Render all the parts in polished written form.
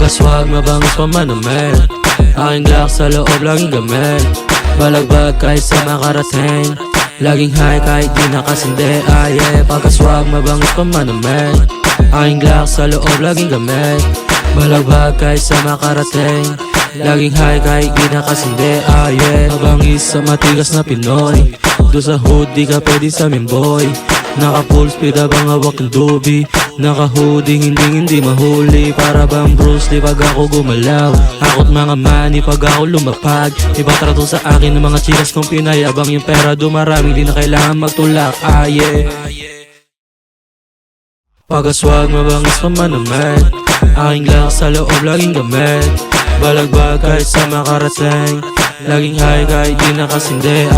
Pagkaswag, mabangis pamanamit. Aking glock sa loob, laging gamit. Balagbag kahit sa makarating. Laging high kahit di nakasindi. Pagkaswag, mabangis pamanamit. Aking glock sa loob, laging gamit. Balagbag kahit sa makarating. Laging high kahit di nakasindi. Mabangis sa matigas na Pinoy. Do sa hood, di ka pwede sa amin boy. Naka full speed habang hawak ng doobie. Naka hoodie, hindi mahuli. Para bang Bruce Lee pag ako gumalaw. Ako't mga money pag ako lumapag. Iba trato sa akin ng mga chikas kong Pinay. Abang yung pera dumarami, di na kailangan magtulak. Pagkaswag, mabangis pamanamit. Aking glock sa loob, laging gamit. Balagbag kahit sa makarating. Laging high kahit di nakasindi.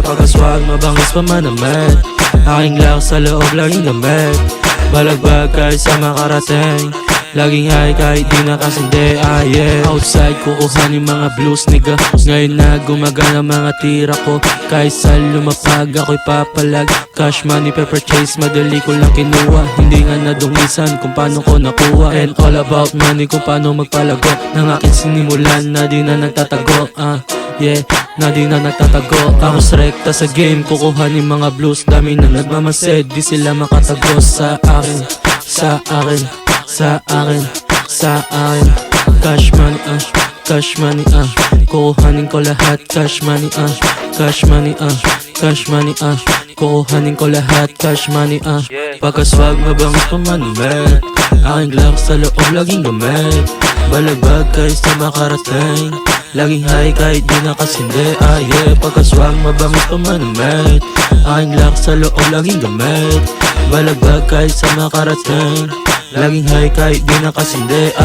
Pagkaswag, mabangis pamanamit. Aking glock sa loob, laging gamit. Balagbag kahit sa makarating. Laging high kahit di nakasindi. Outside kukuhanin mga blues nigga. Ngayon na gumagana mga tira ko. Kahit sa lumapag ako'y papalag. Cash money pe-purchase, madali ko lang kinuha. Hindi nga nadungisan kung paano ko nakuha. And all about money kung paano magpalago. Nang aking sinimulan na di na nagtatago. Na di na nagtatago. Ako rekta sa game, kukuhanin mga blues. Dami na nagmamasid, di sila makatago sa akin. Sa akin, sa akin, sa akin. Cash money, cash money, kukuhanin ko lahat. Cash money, cash money, cash money, kukuhanin ko lahat. Cash money, Pagkaswag, mabangis pamanamit. Aking glock sa loob, laging gamit. Balagbag kahit sa makarating. Laging high kahit di nakasindi. Pagkaswag, mabangis pamanamit. Aking glock sa loob, laging gamit. Balagbag kahit sa makarating. Laging high kahit di nakasindi.